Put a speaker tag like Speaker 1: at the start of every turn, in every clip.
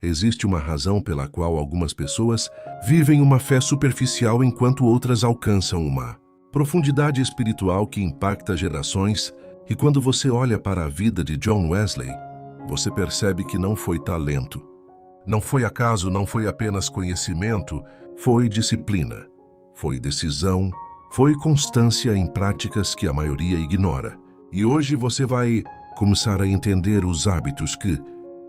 Speaker 1: Existe uma razão pela qual algumas pessoas vivem uma fé superficial enquanto outras alcançam uma profundidade espiritual que impacta gerações, e quando você olha para a vida de John Wesley, você percebe que não foi talento, não foi acaso, não foi apenas conhecimento, foi disciplina, foi decisão, foi constância em práticas que a maioria ignora. E hoje você vai começar a entender os hábitos que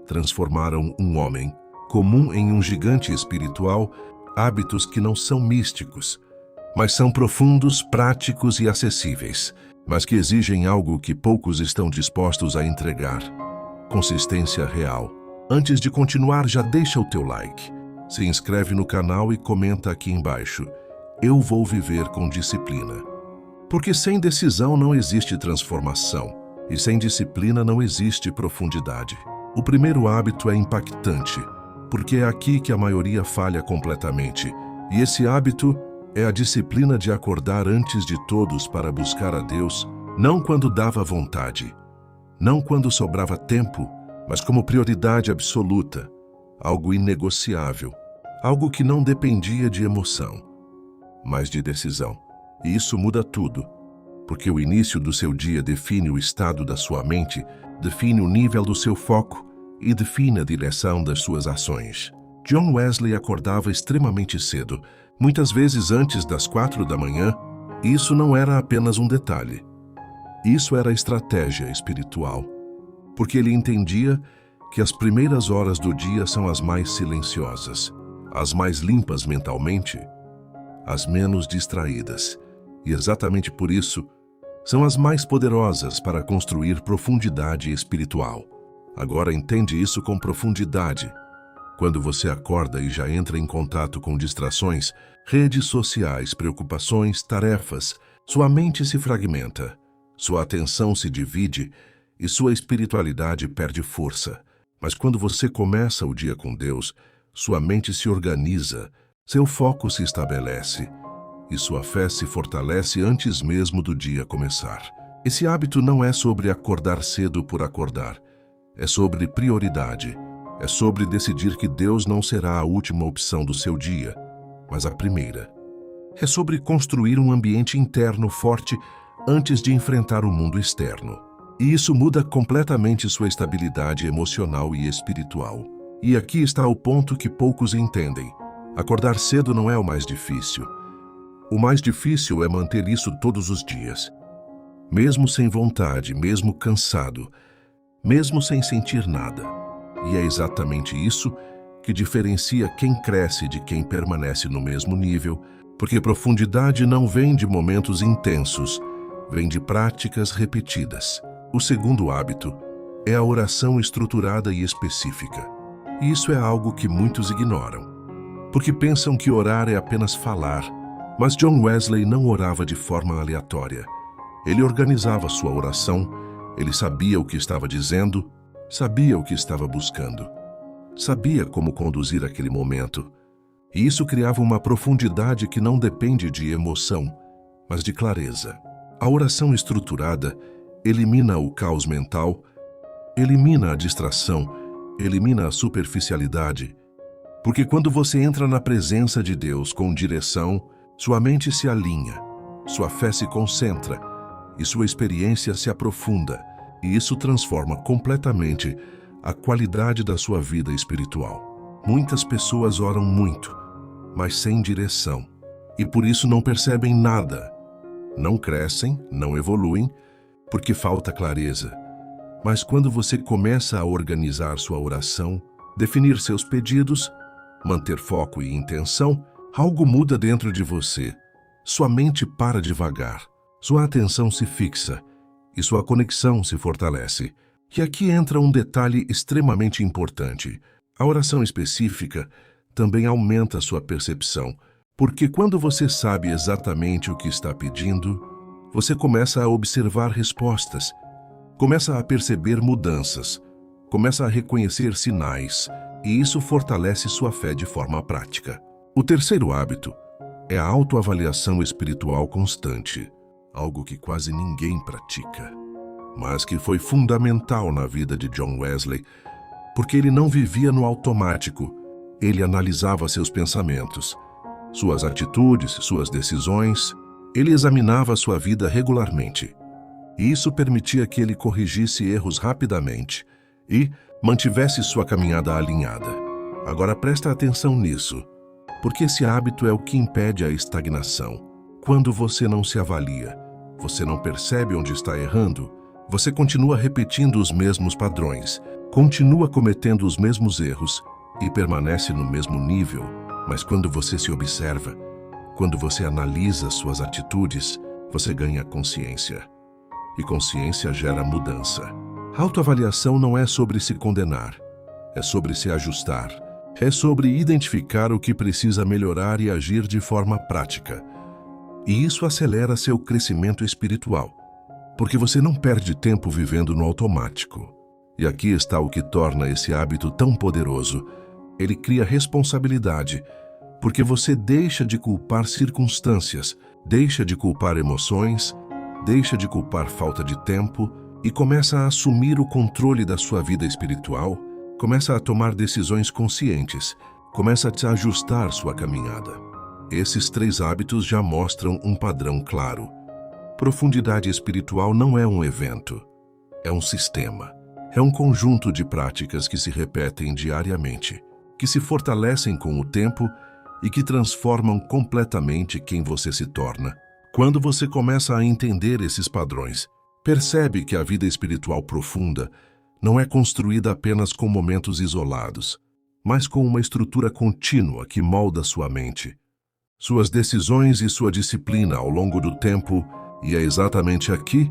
Speaker 1: transformaram um homem comum em um gigante espiritual, hábitos que não são místicos, mas são profundos, práticos e acessíveis, mas que exigem algo que poucos estão dispostos a entregar: consistência real. Antes de continuar, já deixa o teu like, se inscreve no canal e comenta aqui embaixo: eu vou viver com disciplina. Porque sem decisão não existe transformação, e sem disciplina não existe profundidade. O primeiro hábito é impactante, porque é aqui que a maioria falha completamente. E esse hábito é a disciplina de acordar antes de todos para buscar a Deus, não quando dava vontade, não quando sobrava tempo, mas como prioridade absoluta, algo inegociável, algo que não dependia de emoção, mas de decisão. E isso muda tudo, porque o início do seu dia define o estado da sua mente, define o nível do seu foco e define a direção das suas ações. John Wesley acordava extremamente cedo, muitas vezes antes das 4 da manhã, e isso não era apenas um detalhe. Isso era estratégia espiritual, porque ele entendia que as primeiras horas do dia são as mais silenciosas, as mais limpas mentalmente, as menos distraídas, e exatamente por isso são as mais poderosas para construir profundidade espiritual. Agora entende isso com profundidade. Quando você acorda e já entra em contato com distrações, redes sociais, preocupações, tarefas, sua mente se fragmenta, sua atenção se divide e sua espiritualidade perde força. Mas quando você começa o dia com Deus, sua mente se organiza, seu foco se estabelece e sua fé se fortalece antes mesmo do dia começar. Esse hábito não é sobre acordar cedo por acordar. É sobre prioridade. É sobre decidir que Deus não será a última opção do seu dia, mas a primeira. É sobre construir um ambiente interno forte antes de enfrentar o mundo externo. E isso muda completamente sua estabilidade emocional e espiritual. E aqui está o ponto que poucos entendem. Acordar cedo não é o mais difícil. O mais difícil é manter isso todos os dias. Mesmo sem vontade, mesmo cansado, mesmo sem sentir nada. E é exatamente isso que diferencia quem cresce de quem permanece no mesmo nível, porque profundidade não vem de momentos intensos, vem de práticas repetidas. O segundo hábito é a oração estruturada e específica. E isso é algo que muitos ignoram, porque pensam que orar é apenas falar. Mas John Wesley não orava de forma aleatória. Ele organizava sua oração, ele sabia o que estava dizendo, sabia o que estava buscando, sabia como conduzir aquele momento. E isso criava uma profundidade que não depende de emoção, mas de clareza. A oração estruturada elimina o caos mental, elimina a distração, elimina a superficialidade. Porque quando você entra na presença de Deus com direção, sua mente se alinha, sua fé se concentra e sua experiência se aprofunda. E isso transforma completamente a qualidade da sua vida espiritual. Muitas pessoas oram muito, mas sem direção, e por isso não percebem nada. Não crescem, não evoluem, porque falta clareza. Mas quando você começa a organizar sua oração, definir seus pedidos, manter foco e intenção, algo muda dentro de você. Sua mente para devagar, sua atenção se fixa e sua conexão se fortalece. E aqui entra um detalhe extremamente importante. A oração específica também aumenta sua percepção, porque quando você sabe exatamente o que está pedindo, você começa a observar respostas, começa a perceber mudanças, começa a reconhecer sinais, e isso fortalece sua fé de forma prática. O terceiro hábito é a autoavaliação espiritual constante, algo que quase ninguém pratica, mas que foi fundamental na vida de John Wesley, porque ele não vivia no automático. Ele analisava seus pensamentos, suas atitudes, suas decisões. Ele examinava sua vida regularmente. E isso permitia que ele corrigisse erros rapidamente e mantivesse sua caminhada alinhada. Agora presta atenção nisso, porque esse hábito é o que impede a estagnação. Quando você não se avalia, você não percebe onde está errando, você continua repetindo os mesmos padrões, continua cometendo os mesmos erros e permanece no mesmo nível. Mas quando você se observa, quando você analisa suas atitudes, você ganha consciência. E consciência gera mudança. Autoavaliação não é sobre se condenar, é sobre se ajustar. É sobre identificar o que precisa melhorar e agir de forma prática. E isso acelera seu crescimento espiritual, porque você não perde tempo vivendo no automático. E aqui está o que torna esse hábito tão poderoso. Ele cria responsabilidade, porque você deixa de culpar circunstâncias, deixa de culpar emoções, deixa de culpar falta de tempo e começa a assumir o controle da sua vida espiritual, começa a tomar decisões conscientes, começa a se ajustar sua caminhada. Esses 3 hábitos já mostram um padrão claro. Profundidade espiritual não é um evento, é um sistema. É um conjunto de práticas que se repetem diariamente, que se fortalecem com o tempo e que transformam completamente quem você se torna. Quando você começa a entender esses padrões, percebe que a vida espiritual profunda não é construída apenas com momentos isolados, mas com uma estrutura contínua que molda sua mente, suas decisões e sua disciplina ao longo do tempo, e é exatamente aqui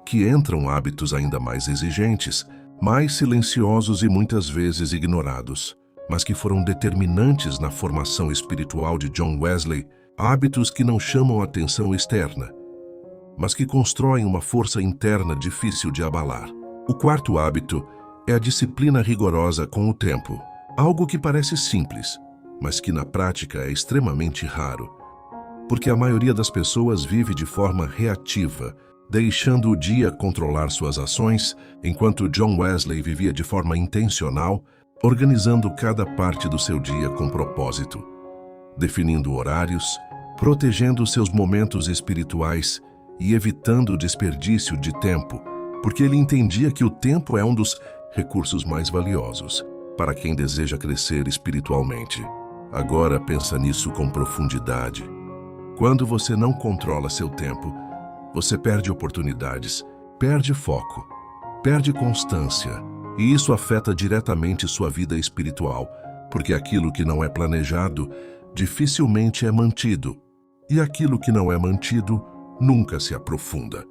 Speaker 1: que entram hábitos ainda mais exigentes, mais silenciosos e muitas vezes ignorados, mas que foram determinantes na formação espiritual de John Wesley, hábitos que não chamam a atenção externa, mas que constroem uma força interna difícil de abalar. O 4º hábito é a disciplina rigorosa com o tempo, algo que parece simples, mas que na prática é extremamente raro, porque a maioria das pessoas vive de forma reativa, deixando o dia controlar suas ações, enquanto John Wesley vivia de forma intencional, organizando cada parte do seu dia com propósito, definindo horários, protegendo seus momentos espirituais e evitando o desperdício de tempo, porque ele entendia que o tempo é um dos recursos mais valiosos para quem deseja crescer espiritualmente. Agora pensa nisso com profundidade. Quando você não controla seu tempo, você perde oportunidades, perde foco, perde constância, e isso afeta diretamente sua vida espiritual, porque aquilo que não é planejado dificilmente é mantido, e aquilo que não é mantido nunca se aprofunda.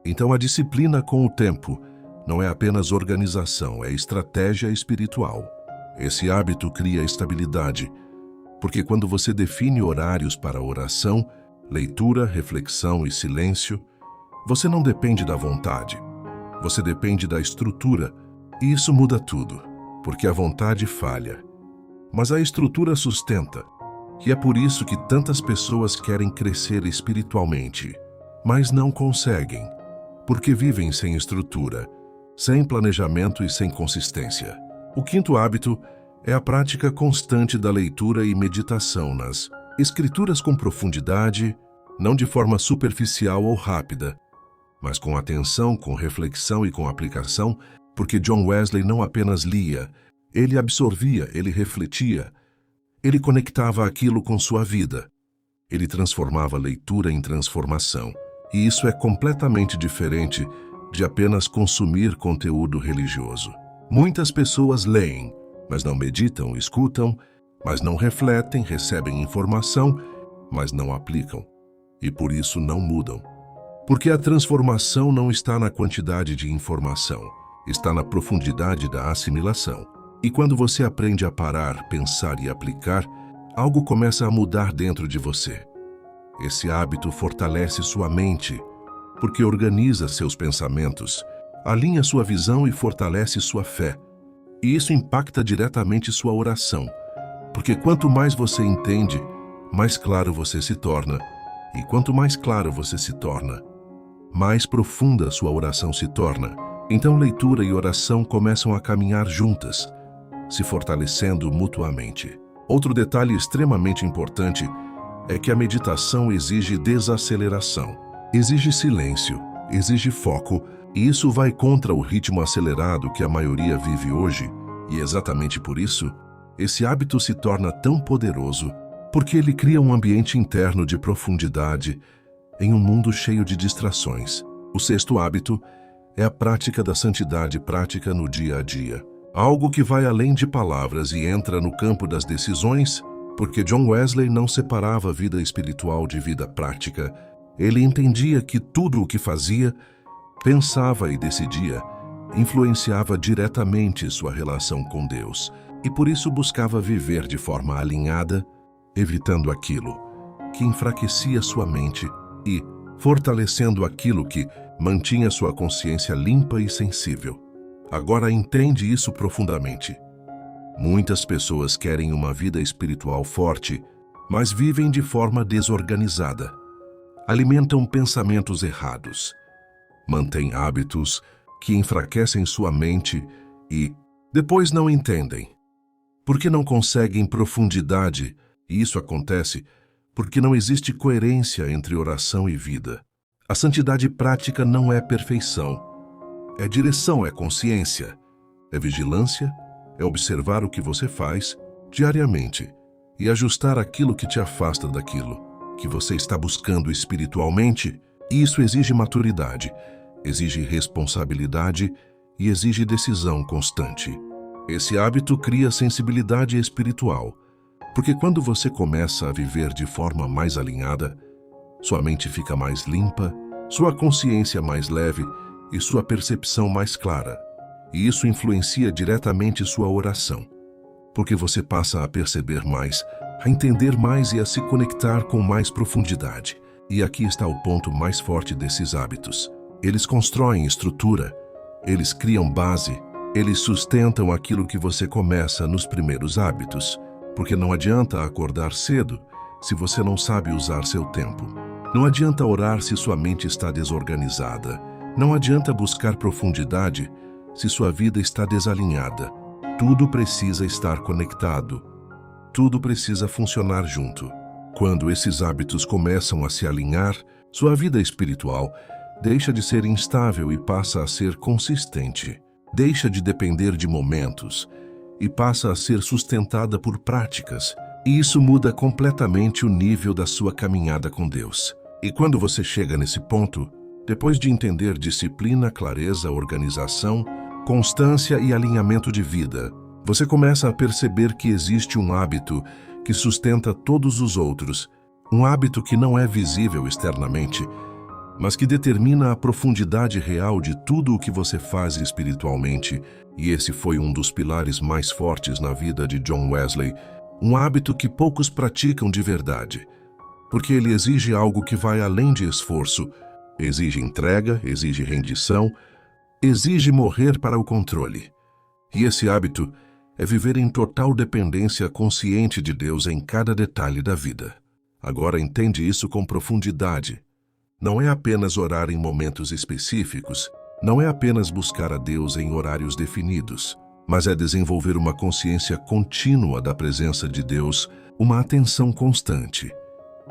Speaker 1: Então a disciplina com o tempo não é apenas organização, é estratégia espiritual. Esse hábito cria estabilidade, porque quando você define horários para oração, leitura, reflexão e silêncio, você não depende da vontade, você depende da estrutura, e isso muda tudo, porque a vontade falha, mas a estrutura sustenta, e é por isso que tantas pessoas querem crescer espiritualmente, mas não conseguem, porque vivem sem estrutura, sem planejamento e sem consistência. O 5º hábito é a prática constante da leitura e meditação nas escrituras com profundidade, não de forma superficial ou rápida, mas com atenção, com reflexão e com aplicação, porque John Wesley não apenas lia, ele absorvia, ele refletia, ele conectava aquilo com sua vida. Ele transformava a leitura em transformação. E isso é completamente diferente de apenas consumir conteúdo religioso. Muitas pessoas leem, mas não meditam, escutam, mas não refletem, recebem informação, mas não aplicam. E por isso não mudam. Porque a transformação não está na quantidade de informação, está na profundidade da assimilação. E quando você aprende a parar, pensar e aplicar, algo começa a mudar dentro de você. Esse hábito fortalece sua mente, porque organiza seus pensamentos, alinha sua visão e fortalece sua fé. E isso impacta diretamente sua oração, porque quanto mais você entende, mais claro você se torna. E quanto mais claro você se torna, mais profunda sua oração se torna. Então leitura e oração começam a caminhar juntas, se fortalecendo mutuamente. Outro detalhe extremamente importante é que a meditação exige desaceleração, exige silêncio, exige foco, e isso vai contra o ritmo acelerado que a maioria vive hoje, e exatamente por isso, esse hábito se torna tão poderoso, porque ele cria um ambiente interno de profundidade em um mundo cheio de distrações. O sexto hábito é a prática da santidade prática no dia a dia. Algo que vai além de palavras e entra no campo das decisões, porque John Wesley não separava vida espiritual de vida prática. Ele entendia que tudo o que fazia, pensava e decidia influenciava diretamente sua relação com Deus, e por isso buscava viver de forma alinhada, evitando aquilo que enfraquecia sua mente e fortalecendo aquilo que mantinha sua consciência limpa e sensível. Agora entende isso profundamente. Muitas pessoas querem uma vida espiritual forte, mas vivem de forma desorganizada. Alimentam pensamentos errados, mantêm hábitos que enfraquecem sua mente e depois não entendem. Porque não conseguem profundidade, e isso acontece porque não existe coerência entre oração e vida. A santidade prática não é perfeição. É direção, é consciência, é vigilância, é observar o que você faz diariamente e ajustar aquilo que te afasta daquilo que você está buscando espiritualmente. E isso exige maturidade, exige responsabilidade e exige decisão constante. Esse hábito cria sensibilidade espiritual, porque quando você começa a viver de forma mais alinhada, sua mente fica mais limpa, sua consciência mais leve e sua percepção mais clara. E isso influencia diretamente sua oração, porque você passa a perceber mais, a entender mais e a se conectar com mais profundidade. E aqui está o ponto mais forte desses hábitos. Eles constroem estrutura, eles criam base, eles sustentam aquilo que você começa nos primeiros hábitos, porque não adianta acordar cedo se você não sabe usar seu tempo. Não adianta orar se sua mente está desorganizada. Não adianta buscar profundidade se sua vida está desalinhada. Tudo precisa estar conectado. Tudo precisa funcionar junto. Quando esses hábitos começam a se alinhar, sua vida espiritual deixa de ser instável e passa a ser consistente. Deixa de depender de momentos e passa a ser sustentada por práticas. E isso muda completamente o nível da sua caminhada com Deus. E quando você chega nesse ponto, depois de entender disciplina, clareza, organização, constância e alinhamento de vida, você começa a perceber que existe um hábito que sustenta todos os outros, um hábito que não é visível externamente, mas que determina a profundidade real de tudo o que você faz espiritualmente, e esse foi um dos pilares mais fortes na vida de John Wesley, um hábito que poucos praticam de verdade, porque ele exige algo que vai além de esforço, exige entrega, exige rendição, exige morrer para o controle. E esse hábito é viver em total dependência consciente de Deus em cada detalhe da vida. Agora entende isso com profundidade. Não é apenas orar em momentos específicos, não é apenas buscar a Deus em horários definidos, mas é desenvolver uma consciência contínua da presença de Deus, uma atenção constante,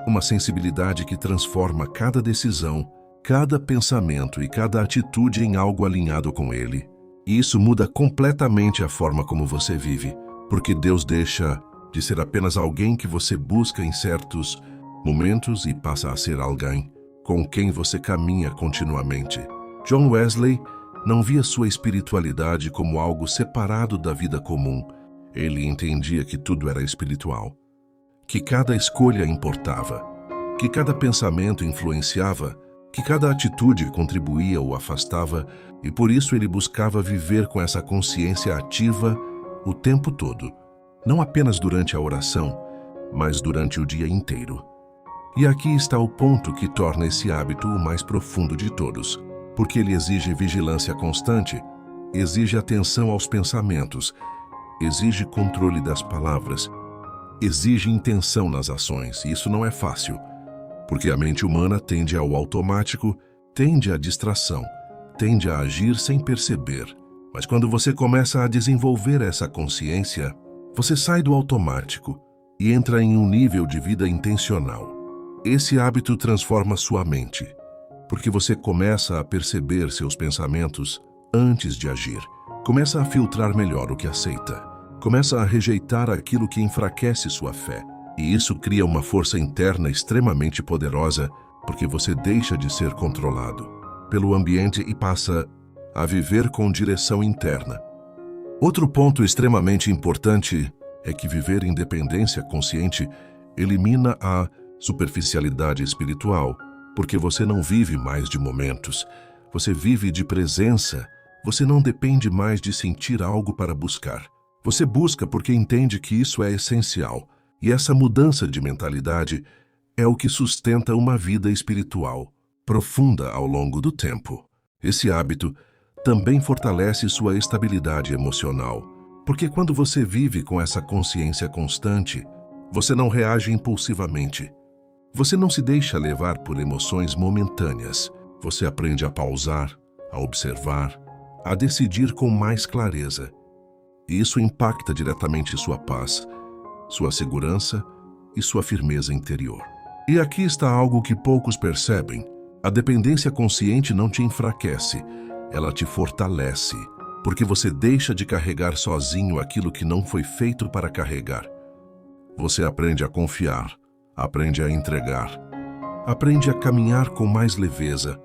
Speaker 1: uma sensibilidade que transforma cada decisão, cada pensamento e cada atitude em algo alinhado com Ele. E isso muda completamente a forma como você vive, porque Deus deixa de ser apenas alguém que você busca em certos momentos e passa a ser alguém com quem você caminha continuamente. John Wesley não via sua espiritualidade como algo separado da vida comum. Ele entendia que tudo era espiritual, que cada escolha importava, que cada pensamento influenciava, que cada atitude contribuía ou afastava, e por isso ele buscava viver com essa consciência ativa o tempo todo, não apenas durante a oração, mas durante o dia inteiro. E aqui está o ponto que torna esse hábito o mais profundo de todos, porque ele exige vigilância constante, exige atenção aos pensamentos, exige controle das palavras, exige intenção nas ações, e isso não é fácil, porque a mente humana tende ao automático, tende à distração, tende a agir sem perceber. Mas quando você começa a desenvolver essa consciência, você sai do automático e entra em um nível de vida intencional. Esse hábito transforma sua mente, porque você começa a perceber seus pensamentos antes de agir. Começa a filtrar melhor o que aceita. Começa a rejeitar aquilo que enfraquece sua fé. E isso cria uma força interna extremamente poderosa, porque você deixa de ser controlado pelo ambiente e passa a viver com direção interna. Outro ponto extremamente importante é que viver independência consciente elimina a superficialidade espiritual, porque você não vive mais de momentos, você vive de presença, você não depende mais de sentir algo para buscar. Você busca porque entende que isso é essencial, e essa mudança de mentalidade é o que sustenta uma vida espiritual profunda ao longo do tempo. Esse hábito também fortalece sua estabilidade emocional, porque quando você vive com essa consciência constante, você não reage impulsivamente. Você não se deixa levar por emoções momentâneas. Você aprende a pausar, a observar, a decidir com mais clareza. E isso impacta diretamente sua paz, sua segurança e sua firmeza interior. E aqui está algo que poucos percebem. A dependência consciente não te enfraquece, ela te fortalece, porque você deixa de carregar sozinho aquilo que não foi feito para carregar. Você aprende a confiar, aprende a entregar, aprende a caminhar com mais leveza,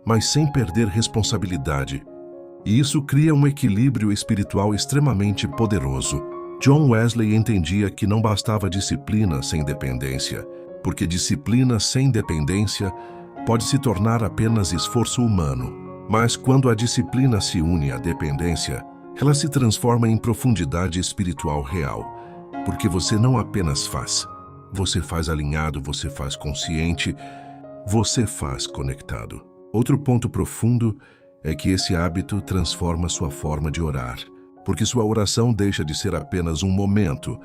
Speaker 1: mas sem perder responsabilidade. E isso cria um equilíbrio espiritual extremamente poderoso. John Wesley entendia que não bastava disciplina sem dependência, porque disciplina sem dependência pode se tornar apenas esforço humano. Mas quando a disciplina se une à dependência, ela se transforma em profundidade espiritual real, porque você não apenas faz. Você faz alinhado, você faz consciente, você faz conectado. Outro ponto profundo é que esse hábito transforma sua forma de orar, porque sua oração deixa de ser apenas um momento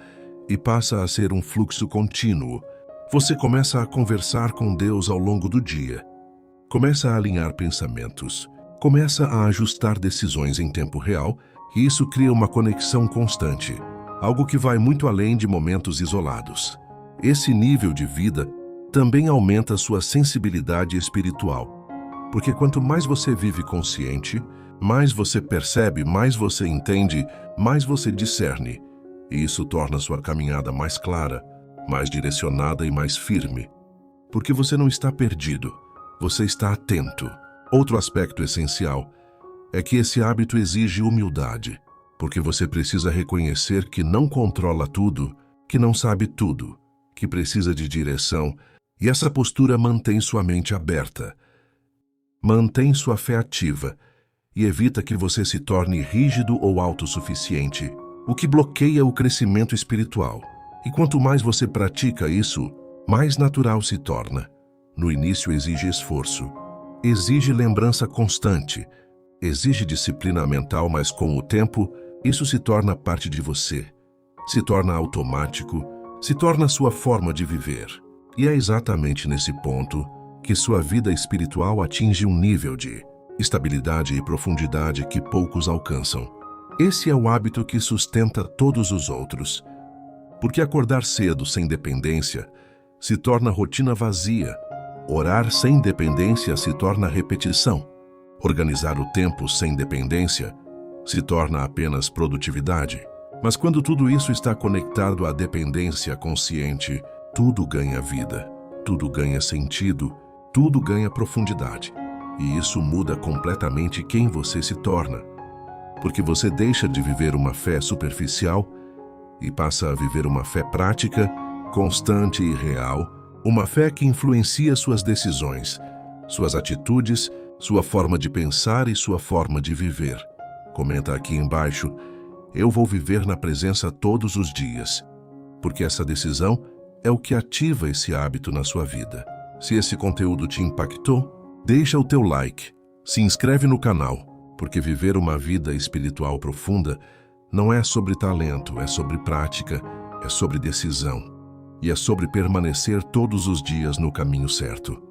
Speaker 1: e passa a ser um fluxo contínuo. Você começa a conversar com Deus ao longo do dia, começa a alinhar pensamentos, começa a ajustar decisões em tempo real, e isso cria uma conexão constante, algo que vai muito além de momentos isolados. Esse nível de vida também aumenta sua sensibilidade espiritual, porque quanto mais você vive consciente, mais você percebe, mais você entende, mais você discerne, e isso torna sua caminhada mais clara, mais direcionada e mais firme, porque você não está perdido, você está atento. Outro aspecto essencial é que esse hábito exige humildade, porque você precisa reconhecer que não controla tudo, que não sabe tudo, que precisa de direção, e essa postura mantém sua mente aberta, mantém sua fé ativa e evita que você se torne rígido ou autossuficiente, o que bloqueia o crescimento espiritual. E quanto mais você pratica isso, mais natural se torna. No início exige esforço, exige lembrança constante, exige disciplina mental, mas com o tempo, isso se torna parte de você, se torna automático, se torna sua forma de viver. E é exatamente nesse ponto que sua vida espiritual atinge um nível de estabilidade e profundidade que poucos alcançam. Esse é o hábito que sustenta todos os outros. Porque acordar cedo sem dependência se torna rotina vazia. Orar sem dependência se torna repetição. Organizar o tempo sem dependência se torna apenas produtividade. Mas quando tudo isso está conectado à dependência consciente, tudo ganha vida, tudo ganha sentido, tudo ganha profundidade. E isso muda completamente quem você se torna. Porque você deixa de viver uma fé superficial e passa a viver uma fé prática, constante e real, uma fé que influencia suas decisões, suas atitudes, sua forma de pensar e sua forma de viver. Comenta aqui embaixo: eu vou viver na presença todos os dias, porque essa decisão é o que ativa esse hábito na sua vida. Se esse conteúdo te impactou, deixa o teu like, se inscreve no canal, porque viver uma vida espiritual profunda não é sobre talento, é sobre prática, é sobre decisão e é sobre permanecer todos os dias no caminho certo.